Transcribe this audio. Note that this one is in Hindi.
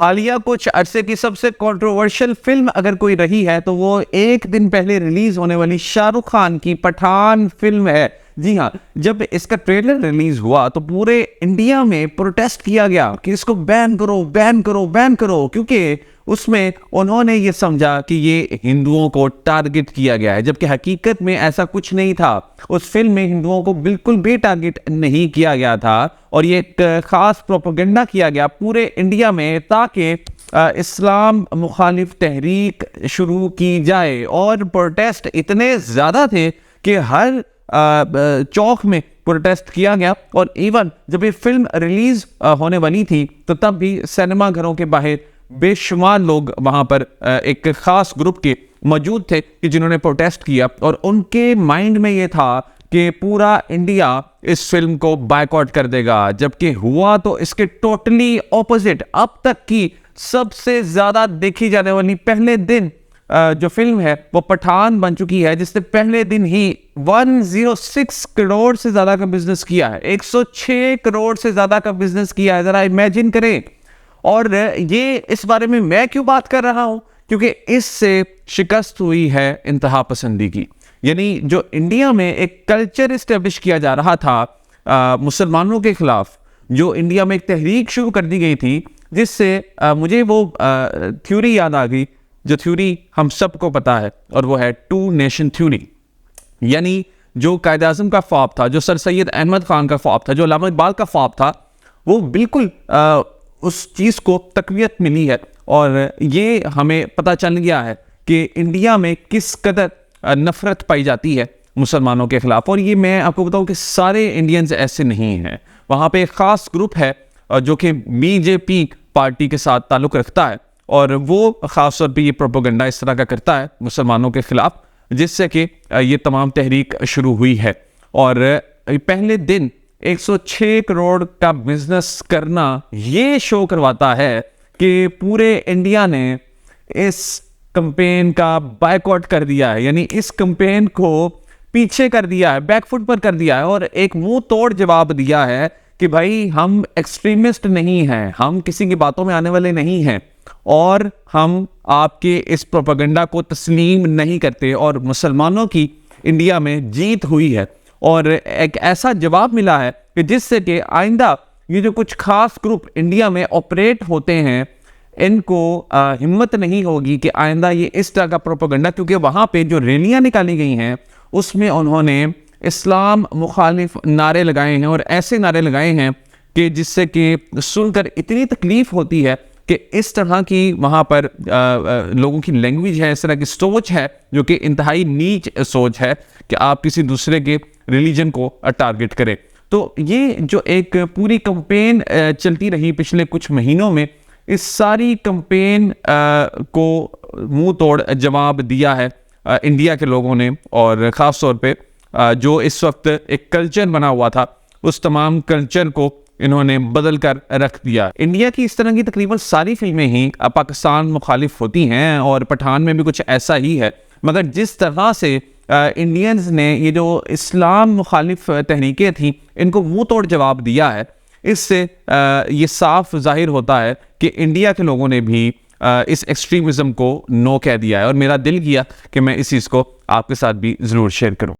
हालिया कुछ अरसे की सबसे कंट्रोवर्शियल फिल्म अगर कोई रही है तो वो एक दिन पहले रिलीज होने वाली शाहरुख खान की पठान फिल्म है। जी हाँ, जब इसका ट्रेलर रिलीज हुआ तो पूरे इंडिया में प्रोटेस्ट किया गया कि इसको बैन करो, बैन करो, बैन करो, क्योंकि उसमें उन्होंने ये समझा कि ये हिंदुओं को टारगेट किया गया है, जबकि हकीकत में ऐसा कुछ नहीं था। उस फिल्म में हिंदुओं को बिल्कुल भी टारगेट नहीं किया गया था और ये एक खास प्रोपेगेंडा किया गया पूरे इंडिया में ताकि इस्लाम मुखालिफ तहरीक शुरू की जाए। और प्रोटेस्ट इतने ज़्यादा थे कि हर चौक में प्रोटेस्ट किया गया। और इवन जब ये फिल्म रिलीज होने वाली थी तो तब भी सिनेमा घरों के बाहर बेशुमार लोग वहां पर एक खास ग्रुप के मौजूद थे कि जिन्होंने प्रोटेस्ट किया और उनके माइंड में ये था कि पूरा इंडिया इस फिल्म को बायकॉट कर देगा, जबकि हुआ तो इसके टोटली ऑपोजिट। अब तक की सबसे ज्यादा देखी जाने वाली पहले दिन जो फिल्म है वो पठान बन चुकी है, जिसने पहले दिन ही 106 करोड़ से ज्यादा का बिजनेस किया है। 106 करोड़ से ज्यादा का बिजनेस किया है, जरा इमेजिन करें। और ये इस बारे में मैं क्यों बात कर रहा हूं, क्योंकि इससे शिकस्त हुई है इंतहा पसंदी की। यानी जो इंडिया में एक कल्चर इस्टेब्लिश किया जा रहा था मुसलमानों के खिलाफ, जो इंडिया में एक तहरीक शुरू कर दी गई थी, जिससे मुझे वो थ्योरी याद आ गई जो थ्योरी हम सबको पता है, और वो है टू नेशन थ्योरी। यानी जो कायद आज़म का ख्वाब था, जो सर सैयद अहमद खान का ख्वाब था, जो अल्लामा इकबाल का ख्वाब था, वो बिल्कुल उस चीज़ को तक़वियत मिली है। और ये हमें पता चल गया है कि इंडिया में किस कदर नफ़रत पाई जाती है मुसलमानों के ख़िलाफ़। और ये मैं आपको बताऊं कि सारे इंडियंस ऐसे नहीं हैं। वहाँ पे एक ख़ास ग्रुप है जो कि बीजेपी पार्टी के साथ ताल्लुक़ रखता है, और वो ख़ास तौर पर ये प्रोपेगेंडा इस तरह का करता है मुसलमानों के ख़िलाफ़, जिससे कि ये तमाम तहरीक शुरू हुई है। और पहले दिन 106 करोड़ का बिजनेस करना ये शो करवाता है कि पूरे इंडिया ने इस कैंपेन का बायकॉट कर दिया है, यानी इस कैंपेन को पीछे कर दिया है, बैकफुट पर कर दिया है, और एक मुंह तोड़ जवाब दिया है कि भाई हम एक्सट्रीमिस्ट नहीं हैं, हम किसी की बातों में आने वाले नहीं हैं, और हम आपके इस प्रोपेगेंडा को तस्लीम नहीं करते। और मुसलमानों की इंडिया में जीत हुई है, और एक ऐसा जवाब मिला है कि जिससे कि आइंदा ये जो कुछ खास ग्रुप इंडिया में ऑपरेट होते हैं, इनको हिम्मत नहीं होगी कि आइंदा ये इस तरह का प्रोपेगेंडा, क्योंकि वहाँ पे जो रैलियाँ निकाली गई हैं उसमें उन्होंने इस्लाम मुखालिफ नारे लगाए हैं, और ऐसे नारे लगाए हैं कि जिससे कि सुनकर इतनी तकलीफ़ होती है कि इस तरह की वहाँ पर लोगों की लैंग्वेज है, इस तरह की सोच है जो कि इंतहाई नीच सोच है कि आप किसी दूसरे के रिलीजन को टारगेट करें। तो ये जो एक पूरी कैंपेन चलती रही पिछले कुछ महीनों में, इस सारी कैंपेन को मुंह तोड़ जवाब दिया है इंडिया के लोगों ने। और ख़ास तौर पे जो इस वक्त एक कल्चर बना हुआ था, उस तमाम कल्चर को इन्होंने बदल कर रख दिया। इंडिया की इस तरह की तकरीबन सारी फिल्में ही पाकिस्तान मुखालिफ होती हैं, और पठान में भी कुछ ऐसा ही है। मगर जिस तरह से इंडियंस ने ये जो इस्लाम मुखालिफ तहरीकें थी, इनको मुंह तोड़ जवाब दिया है, इससे ये साफ जाहिर होता है कि इंडिया के लोगों ने भी इस एक्सट्रीमिज़म को नो कह दिया है। और मेरा दिल किया कि मैं इस चीज़ को आपके साथ भी ज़रूर शेयर करूं।